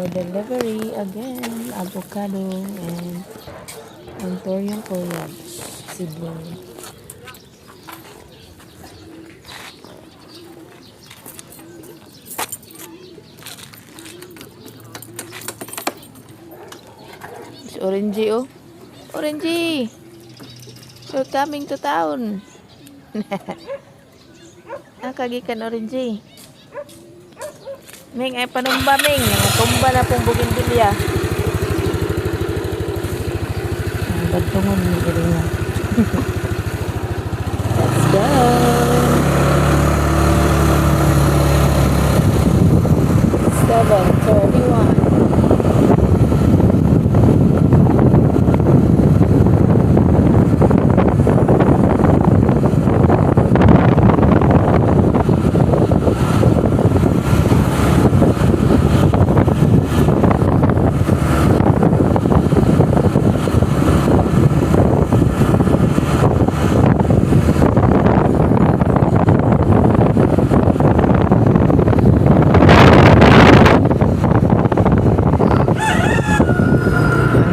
for delivery again. Avocado and Ontario College, Cebu. Si Orange, oh. Orange! You're coming to town. Kagikan Orange. Ming, ay panumba, Ming. Tumba na pong bugimbilya. Bagtungon ni Irina. Let's go! 7:31.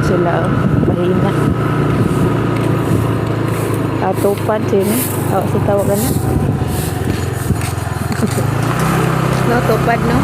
Sila mahina tupad sini si tawagan na no tupad no